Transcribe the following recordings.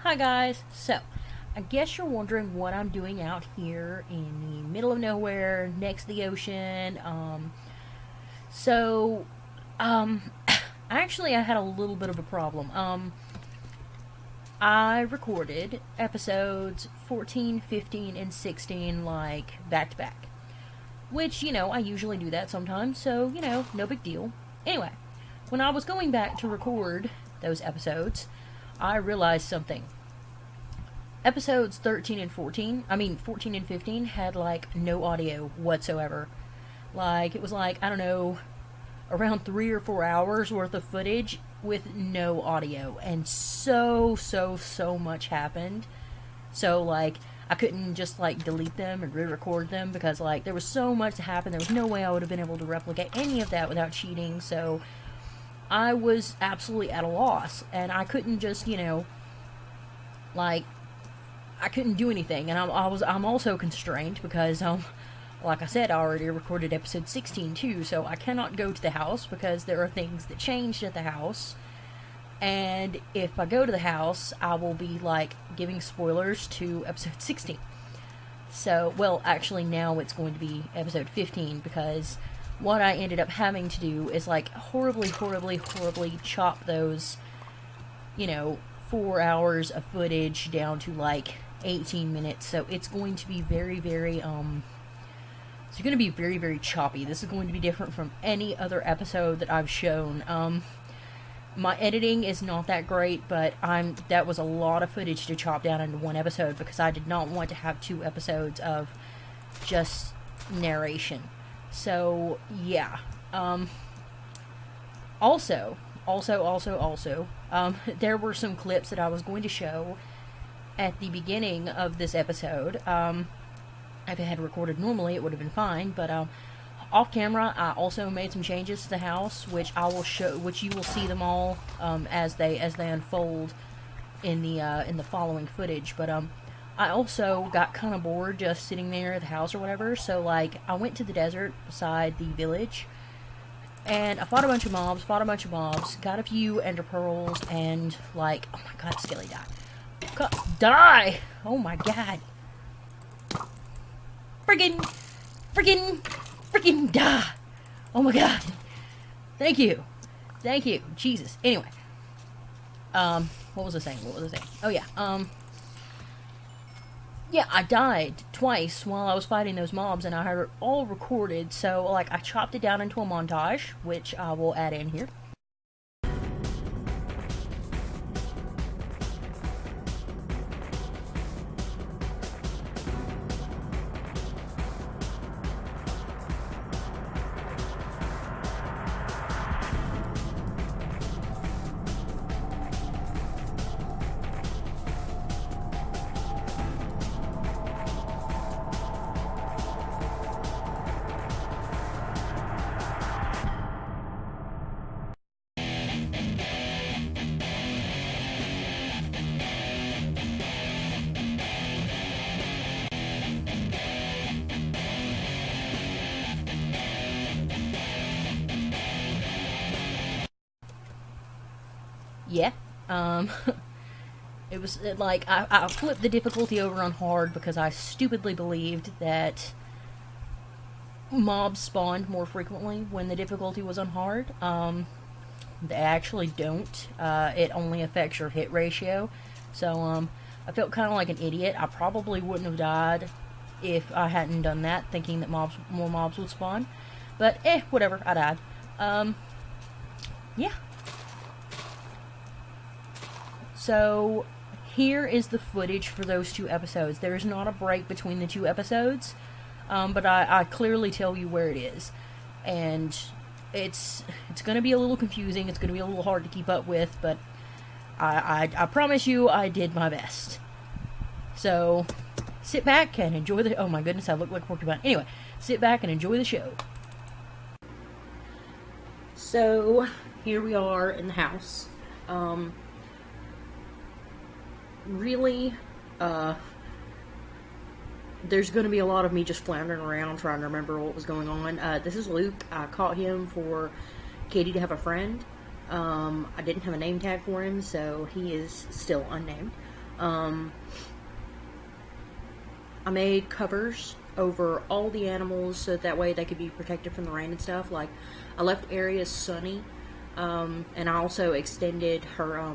Hi guys. So, I guess you're wondering what I'm doing out here in the middle of nowhere, next to the ocean. So, um, actually, I had a little bit of a problem. I recorded episodes 14, 15, and 16 like back to back, which I usually do that sometimes. So no big deal. Anyway, when I was going back to record those episodes, I realized something. Episodes 13 and 14, I mean 14 and 15, had like no audio whatsoever. Like, it was like, I don't know, around 3 or 4 hours worth of footage with no audio. And so much happened. So, like, I couldn't just, like, delete them and re-record them because, like, there was so much to happen. There was no way I would have been able to replicate any of that without cheating. So, I was absolutely at a loss. And I couldn't just, like, I couldn't do anything, and I'm also constrained because like I said, I already recorded episode 16 too, so I cannot go to the house because there are things that changed at the house. And if I go to the house, I will be like giving spoilers to episode 16. So, well, actually now it's going to be episode 15 because what I ended up having to do is like horribly chop those, 4 hours of footage down to like 18 minutes. So it's going to be very very choppy. This is going to be different from any other episode that I've shown. My editing is not that great, but that was a lot of footage to chop down into one episode because I did not want to have 2 episodes of just narration. So yeah. Also, there were some clips that I was going to show at the beginning of this episode. If it had recorded normally, it would have been fine, but off camera, I also made some changes to the house, which I will show, which you will see them all as they unfold in the following footage. But I also got kind of bored just sitting there at the house or whatever, so like I went to the desert beside the village. And I fought a bunch of mobs, got a few ender pearls, and like, oh my god, Skelly, die. God, die! Oh my god. Friggin' die! Oh my god. Thank you. Jesus. Anyway. What was I saying? Oh yeah, yeah, I died twice while I was fighting those mobs, and I had it all recorded, so, like, I chopped it down into a montage, which I will add in here. Yeah, it was, like, I flipped the difficulty over on hard because I stupidly believed that mobs spawned more frequently when the difficulty was on hard. They actually don't. It only affects your hit ratio. So, I felt kind of like an idiot. I probably wouldn't have died if I hadn't done that, thinking that more mobs would spawn. But, whatever, I died. Yeah. So, here is the footage for those 2 episodes. There is not a break between the 2 episodes, but I clearly tell you where it is. And it's going to be a little confusing, it's going to be a little hard to keep up with, but I promise you I did my best. So, sit back and enjoy the... Oh my goodness, I look like a porcupine. Anyway, sit back and enjoy the show. So, here we are in the house. Really, there's going to be a lot of me just floundering around trying to remember what was going on. This is Luke. I caught him for Katie to have a friend. I didn't have a name tag for him, so he is still unnamed. I made covers over all the animals so that way they could be protected from the rain and stuff. Like, I left areas sunny, and I also extended her,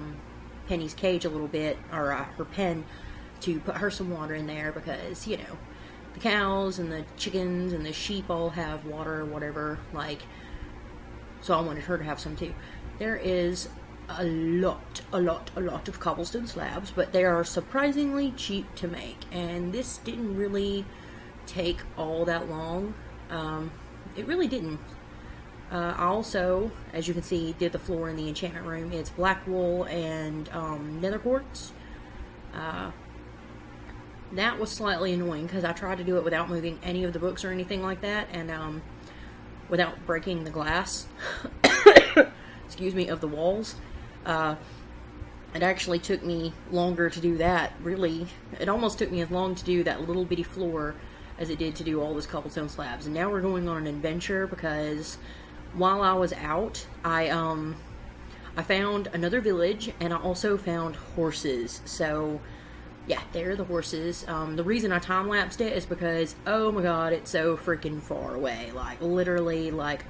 Penny's cage a little bit, or her pen, to put her some water in there because, you know, the cows and the chickens and the sheep all have water or whatever, like, so I wanted her to have some too. There is a lot of cobblestone slabs, but they are surprisingly cheap to make, and this didn't really take all that long. It really didn't. I also, as you can see, did the floor in the enchantment room. It's black wool and nether quartz. That was slightly annoying because I tried to do it without moving any of the books or anything like that, and without breaking the glass, excuse me, of the walls. It actually took me longer to do that. Really, it almost took me as long to do that little bitty floor as it did to do all those cobblestone slabs. And now we're going on an adventure because while I was out, I found another village, and I also found horses. So yeah, there are the horses. The reason I time-lapsed it is because, oh my god, it's so freaking far away. Like, literally, like,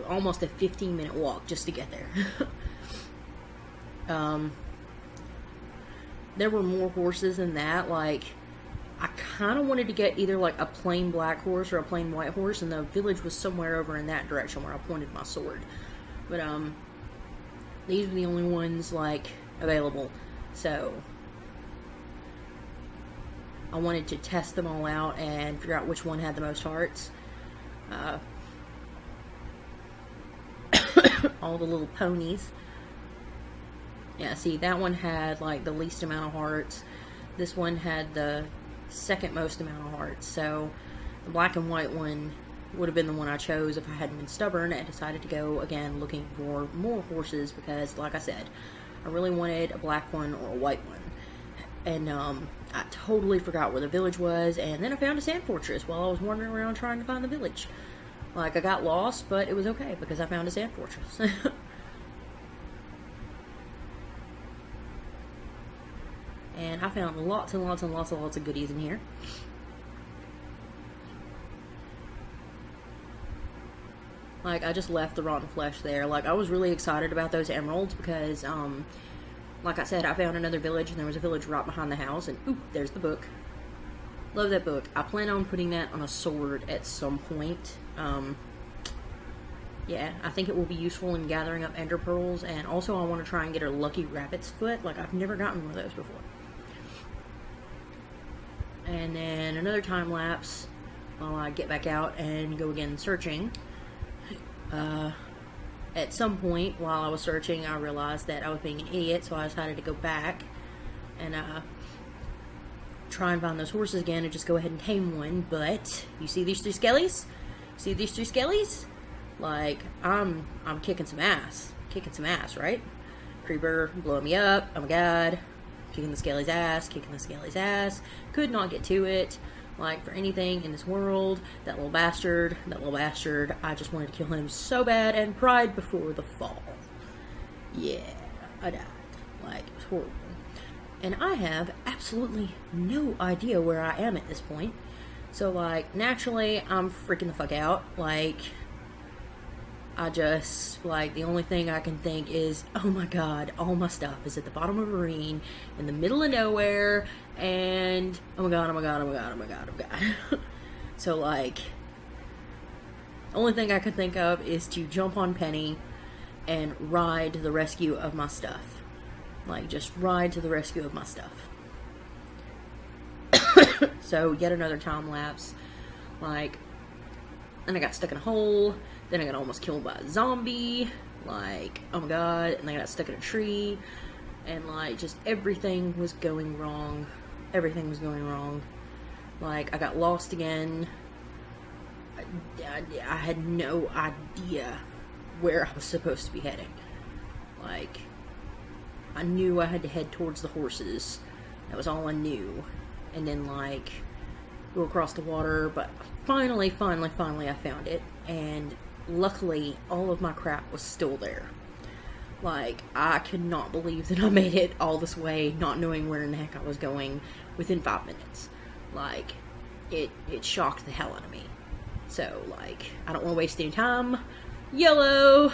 almost a 15-minute walk just to get there. There were more horses than that. Like, I kind of wanted to get either, like, a plain black horse or a plain white horse, and the village was somewhere over in that direction where I pointed my sword. But, these were the only ones, like, available. So I wanted to test them all out and figure out which one had the most hearts. All the little ponies. Yeah, see, that one had, like, the least amount of hearts. This one had the second most amount of hearts. So the black and white one would have been the one I chose if I hadn't been stubborn and decided to go, again, looking for more horses because, like I said, I really wanted a black one or a white one. And, I totally forgot where the village was, and then I found a sand fortress while I was wandering around trying to find the village. Like, I got lost, but it was okay because I found a sand fortress. And I found lots and lots and lots and lots of goodies in here. Like, I just left the rotten flesh there. Like, I was really excited about those emeralds because, like I said, I found another village, and there was a village right behind the house, and ooh, there's the book. Love that book. I plan on putting that on a sword at some point. Yeah, I think it will be useful in gathering up ender pearls, and also I want to try and get a lucky rabbit's foot. Like, I've never gotten one of those before. And then another time lapse while I get back out and go again searching. At some point while I was searching, I realized that I was being an idiot, so I decided to go back and try and find those horses again and just go ahead and tame one. But you see these three skellies? See these three skellies? Like, I'm kicking some ass. Kicking some ass, right? Creeper blowing me up. Oh my god. Kicking the skelly's ass. Kicking the skelly's ass. Could not get to it. Like, for anything in this world, that little bastard, I just wanted to kill him so bad, and pride before the fall. Yeah, I died. Like, it was horrible. And I have absolutely no idea where I am at this point. So, like, naturally, I'm freaking the fuck out. Like, I just, like, the only thing I can think is, oh my god, all my stuff is at the bottom of a ravine, in the middle of nowhere, and, oh my god, oh my god, oh my god, oh my god, oh my god. So, like, the only thing I can think of is to jump on Penny and ride to the rescue of my stuff. Like, just ride to the rescue of my stuff. So, yet another time lapse. Like, then I got stuck in a hole. Then I got almost killed by a zombie. Like, oh my god. And then I got stuck in a tree. And, like, just everything was going wrong. Everything was going wrong. Like, I got lost again. I had no idea where I was supposed to be heading. Like, I knew I had to head towards the horses. That was all I knew. And then, like, go across the water. But finally, I found it. And luckily, all of my crap was still there. Like, I could not believe that I made it all this way, not knowing where in the heck I was going, within 5 minutes. Like, it shocked the hell out of me. So, like, I don't want to waste any time. Yellow!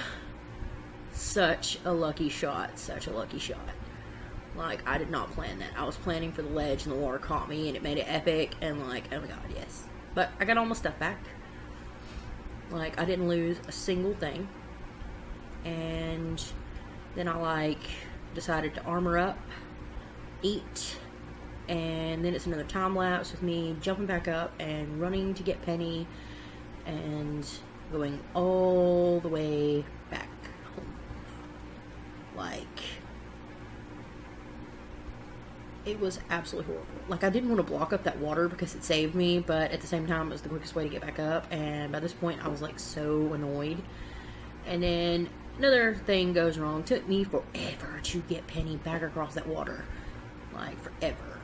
Such a lucky shot. Such a lucky shot. Like, I did not plan that. I was planning for the ledge, and the water caught me, and it made it epic, and like, oh my god, yes. But I got all my stuff back. Like, I didn't lose a single thing. And then I, like, decided to armor up, eat, and then it's another time lapse with me jumping back up and running to get Penny and going all the way back home. Like, it was absolutely horrible. Like, I didn't want to block up that water because it saved me, but at the same time, it was the quickest way to get back up, and by this point, I was, like, so annoyed. And then another thing goes wrong. It took me forever to get Penny back across that water. Like, forever.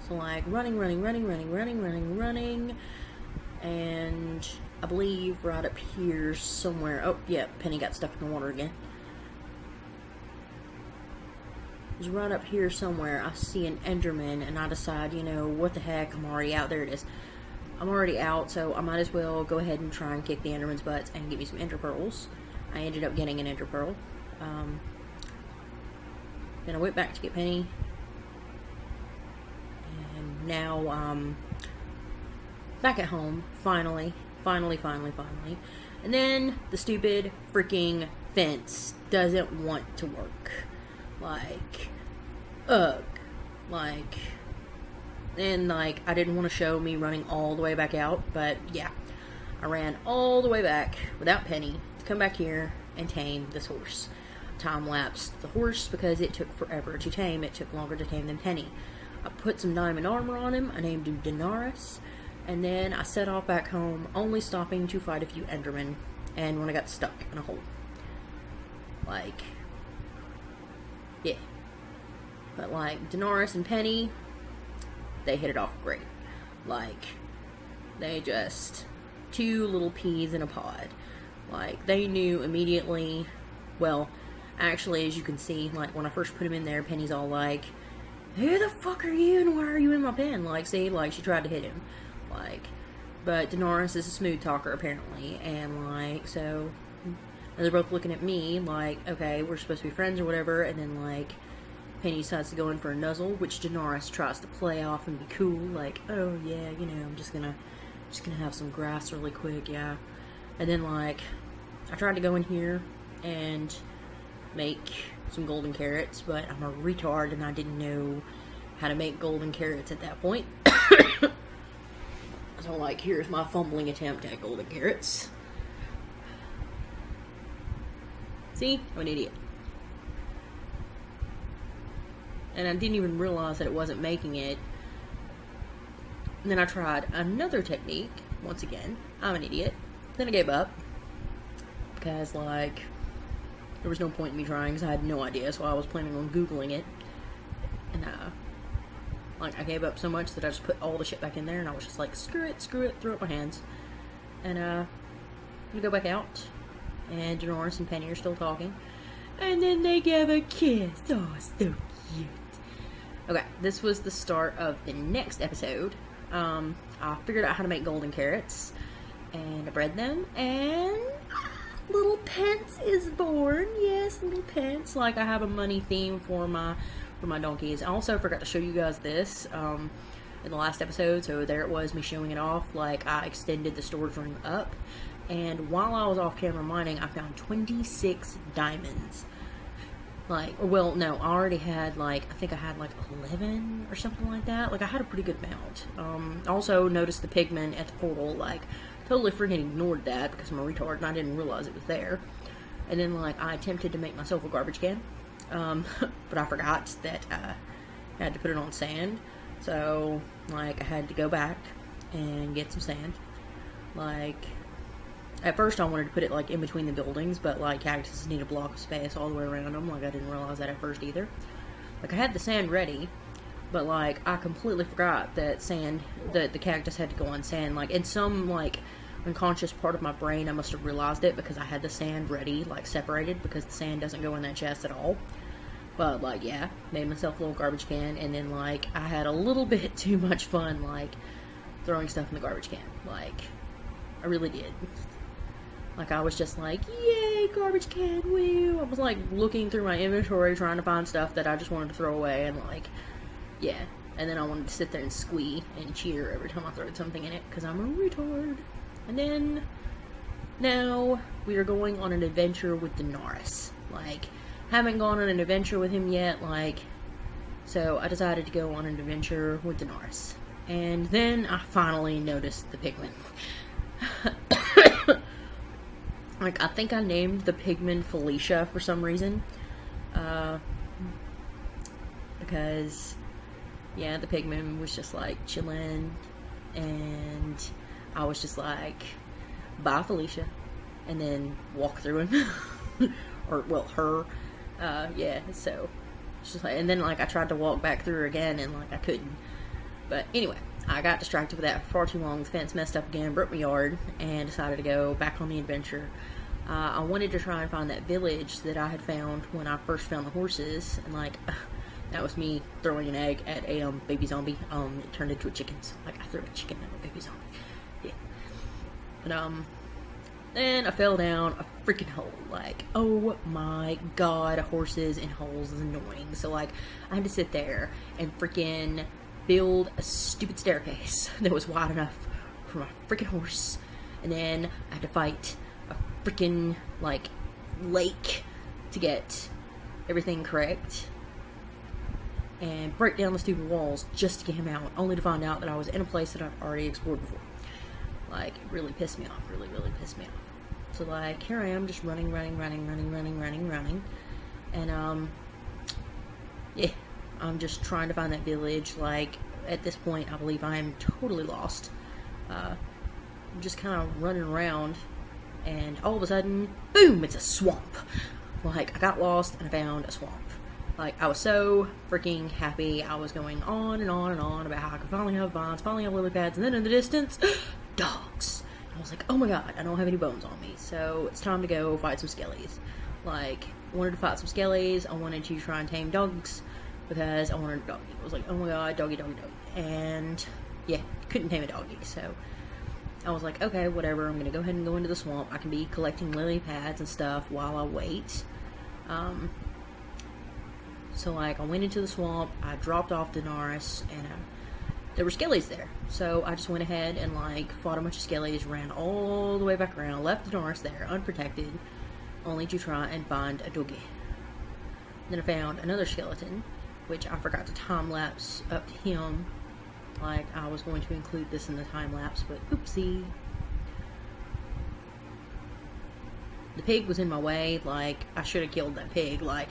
So, like, running, and I believe right up here somewhere, oh, yeah, Penny got stuck in the water again. It was right up here somewhere, I see an Enderman, and I decide, you know, what the heck, I'm already out. There it is. I'm already out, so I might as well go ahead and try and kick the Enderman's butts and get me some Ender Pearls. I ended up getting an Ender Pearl. Then I went back to get Penny. And now, back at home, finally. And then the stupid freaking fence doesn't want to work. Like, ugh. Like, and like, I didn't want to show me running all the way back out, but yeah. I ran all the way back without Penny to come back here and tame this horse. Time-lapsed the horse because it took forever to tame. It took longer to tame than Penny. I put some diamond armor on him. I named him Daenerys. And then I set off back home, only stopping to fight a few Endermen. And when I got stuck in a hole. Like, yeah. But like, Daenerys and Penny, they hit it off great. Like, they just, two little peas in a pod. Like, they knew immediately. Well, actually, as you can see, like, when I first put him in there, Penny's all like, who the fuck are you and why are you in my pen? Like, see, like, she tried to hit him. Like, but Daenerys is a smooth talker, apparently, and like, so, and they're both looking at me, like, okay, we're supposed to be friends or whatever, and then, like, Penny decides to go in for a nuzzle, which Daenerys tries to play off and be cool, like, oh, yeah, you know, I'm just gonna have some grass really quick, yeah. And then, like, I tried to go in here and make some golden carrots, but I'm a retard and I didn't know how to make golden carrots at that point. So, like, here's my fumbling attempt at golden carrots. See? I'm an idiot. And I didn't even realize that it wasn't making it. And then I tried another technique. Once again, I'm an idiot. Then I gave up. Because, like, there was no point in me trying because I had no idea, so I was planning on Googling it. And, like, I gave up so much that I just put all the shit back in there, and I was just like, screw it, throw up my hands. And, we go back out, and Daenerys and Penny are still talking. And then they give a kiss. Oh, so cute. Okay, this was the start of the next episode. I figured out how to make golden carrots, and I bred them, and little Pence is born. Yes, little Pence. Like, I have a money theme for my donkeys. I also forgot to show you guys this in the last episode, so there it was, me showing it off. Like, I extended the storage room up, and while I was off camera mining, I found 26 diamonds. Like, well, no, I already had, like, I think I had, like, 11 or something like that. Like, I had a pretty good amount. Also noticed the pigman at the portal, like, totally freaking ignored that because I'm a retard and I didn't realize it was there. And then, like, I attempted to make myself a garbage can, but I forgot that I had to put it on sand. So, like, I had to go back and get some sand. Like, at first I wanted to put it, like, in between the buildings, but, like, cactuses need a block of space all the way around them. Like, I didn't realize that at first either. Like, I had the sand ready, but, like, I completely forgot that the cactus had to go on sand. Like, in some, like, unconscious part of my brain, I must have realized it because I had the sand ready, like separated, because the sand doesn't go in that chest at all. But, like, yeah, made myself a little garbage can, and then, like, I had a little bit too much fun, like, throwing stuff in the garbage can. Like, I really did. Like, I was just like, yay, garbage can, woo! I was, like, looking through my inventory, trying to find stuff that I just wanted to throw away, and, like, yeah. And then I wanted to sit there and squee and cheer every time I threw something in it, because I'm a retard. And then, now, we are going on an adventure with Daenerys. Like, haven't gone on an adventure with him yet, like, so I decided to go on an adventure with Daenerys. And then I finally noticed the pigment. Like, I think I named the pigment Felicia for some reason. Because, yeah, the pigment was just, like, chilling. And I was just like, bye, Felicia. And then walk through him. Or, well, her. Yeah, so. It's just like, and then, like, I tried to walk back through her again, and, like, I couldn't. But anyway, I got distracted with that for far too long. The fence messed up again, broke my yard, and decided to go back on the adventure. I wanted to try and find that village that I had found when I first found the horses, and, like, that was me throwing an egg at a baby zombie. It turned into a chicken, so, like, I threw a chicken at a baby zombie. Yeah. But, then I fell down a freaking hole. Like, oh my god, horses in holes is annoying. So, like, I had to sit there and freaking build a stupid staircase that was wide enough for my freaking horse. And then I had to fight a freaking, like, lake to get everything correct. And break down the stupid walls just to get him out, only to find out that I was in a place that I've already explored before. Like, it really pissed me off. Really, really pissed me off. So, like, here I am just running. And, yeah, I'm just trying to find that village. Like, at this point, I believe I am totally lost. I'm just kind of running around, and all of a sudden, boom, it's a swamp. Like, I got lost and I found a swamp. Like, I was so freaking happy. I was going on and on and on about how I could finally have vines, finally have lily pads, and then in the distance, dogs. I was like, oh my god, I don't have any bones on me, so it's time to go fight some skellies. Like, I wanted to fight some skellies, I wanted to try and tame dogs, because I wanted a doggy. I was like, oh my god, doggy. And, yeah, couldn't tame a doggy, so I was like, okay, whatever, I'm gonna go ahead and go into the swamp. I can be collecting lily pads and stuff while I wait. So, like, I went into the swamp, I dropped off Daenerys, and there were skellies there. So I just went ahead and, like, fought a bunch of skellies, ran all the way back around, left Daenerys there, unprotected, only to try and find a doggy. Then I found another skeleton, which I forgot to time-lapse up to him. Like, I was going to include this in the time-lapse, but oopsie. The pig was in my way. Like, I should have killed that pig. Like,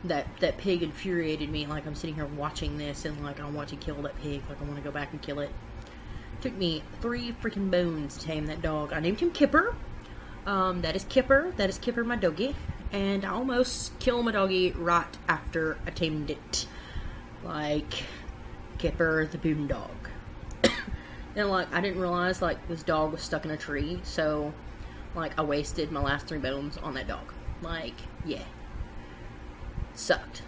that pig infuriated me. Like, I'm sitting here watching this, and, like, I want to kill that pig. Like, I want to go back and kill it. Took me 3 freaking bones to tame that dog. I named him Kipper. That is Kipper. That is Kipper, my doggy. And I almost killed my doggy right after I tamed it. Like, Kipper the boondog. And, like, I didn't realize, like, this dog was stuck in a tree. So, like, I wasted my last 3 bones on that dog. Like, yeah. Sucked.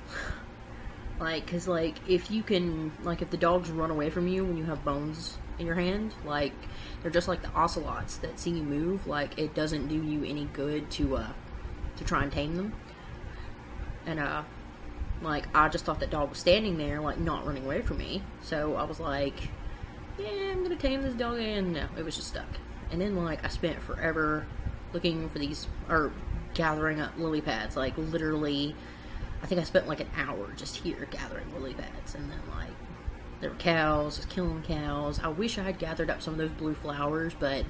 Like, cause, like, if you can, like, if the dogs run away from you when you have bones in your hand, like, they're just like the ocelots that see you move. Like, it doesn't do you any good to try and tame them. And, like, I just thought that dog was standing there, like, not running away from me. So I was like, yeah, I'm gonna tame this dog, and no, it was just stuck. And then, like, I spent forever looking for these, or gathering up lily pads. Like, literally, I think I spent like an hour just here gathering lily pads. And then, like, there were cows, I was killing cows. I wish I had gathered up some of those blue flowers, but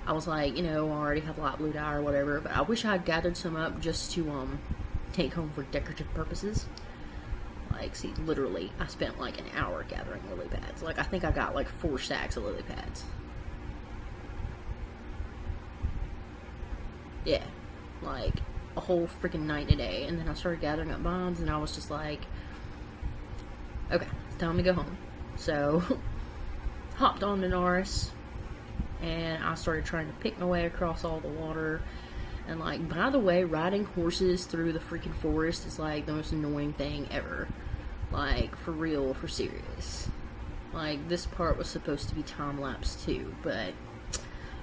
I was like, you know, I already have light blue dye or whatever, but I wish I had gathered some up just to, take home for decorative purposes. Like, see, literally, I spent like an hour gathering lily pads. Like, I think I got like 4 stacks of lily pads. Yeah, like, a whole freaking night and a day. And then I started gathering up bombs, and I was just like, okay, it's time to go home. So, hopped on to Daenerys, and I started trying to pick my way across all the water. And like, by the way, riding horses through the freaking forest is like the most annoying thing ever. Like, for real, for serious. Like, this part was supposed to be time-lapse too, but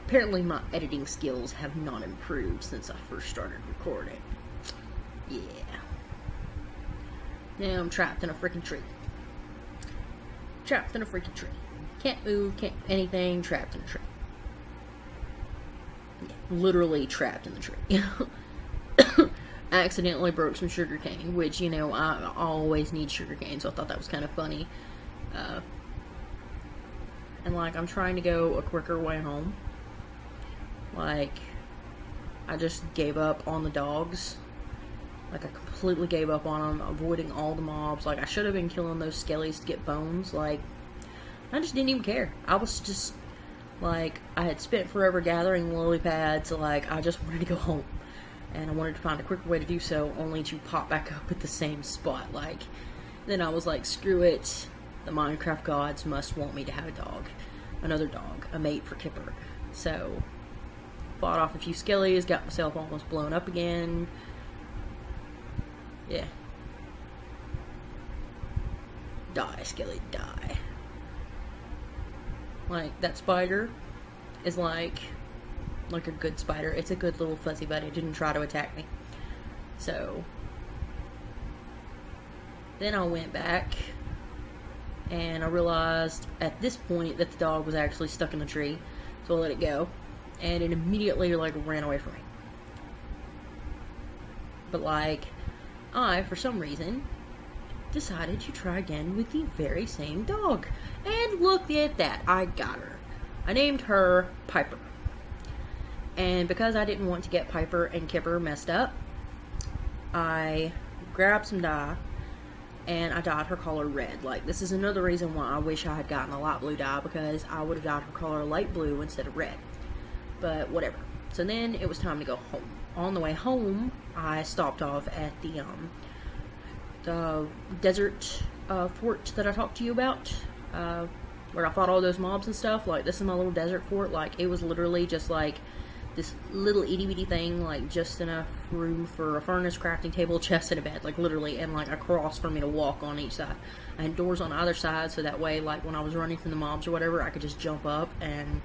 apparently my editing skills have not improved since I first started recording. Yeah. Now I'm trapped in a freaking tree. Trapped in a freaking tree. Can't move, can't anything, trapped in a tree. Yeah, literally trapped in the tree. I accidentally broke some sugar cane, which, you know, I always need sugar cane, so I thought that was kind of funny. And, like, I'm trying to go a quicker way home. Like, I just gave up on the dogs. Like, I completely gave up on them, avoiding all the mobs. Like, I should have been killing those skellies to get bones. Like, I just didn't even care. I was just, like, I had spent forever gathering lily pads, so, like, I just wanted to go home. And I wanted to find a quicker way to do so, only to pop back up at the same spot. Like, then I was like, screw it. The Minecraft gods must want me to have a dog. Another dog. A mate for Kipper. So, fought off a few skellies, got myself almost blown up again. Yeah. Die, skelly, die. Like, that spider is like a good spider. It's a good little fuzzy buddy. It didn't try to attack me. So, then I went back, and I realized at this point that the dog was actually stuck in the tree. So I let it go, and it immediately, like, ran away from me. But, like, I, for some reason, decided to try again with the very same dog. And look at that, I got her. I named her Piper. And because I didn't want to get Piper and Kipper messed up, I grabbed some dye, and I dyed her color red. Like, this is another reason why I wish I had gotten a light blue dye, because I would have dyed her color light blue instead of red. But whatever. So then it was time to go home. On the way home, I stopped off at the desert fort that I talked to you about, where I fought all those mobs and stuff. Like, this is my little desert fort. Like, it was literally just like this little itty bitty thing, like just enough room for a furnace, crafting table, chest, and a bed, like literally, and like a cross for me to walk on each side. I had doors on either side, so that way, like when I was running from the mobs or whatever, I could just jump up and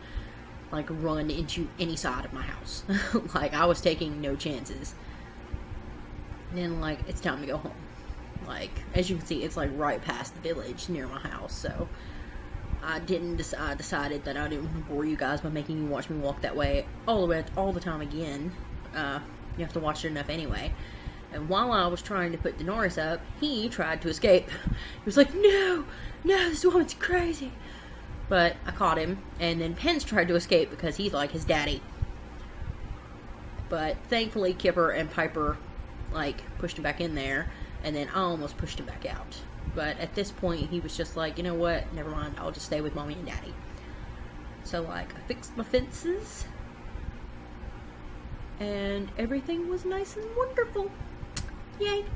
like run into any side of my house. Like, I was taking no chances. And then, like, it's time to go home. Like, as you can see, it's like right past the village near my house, so I decided that I didn't want to bore you guys by making you watch me walk that way all the time again. You have to watch it enough anyway. And while I was trying to put Denarius up, he tried to escape. He was like, no, this woman's crazy. But I caught him, and then Pence tried to escape because he's like his daddy. But thankfully, Kipper and Piper, like, pushed him back in there, and then I almost pushed him back out. But at this point, he was just like, you know what, never mind, I'll just stay with Mommy and Daddy. So, like, I fixed my fences, and everything was nice and wonderful. Yay!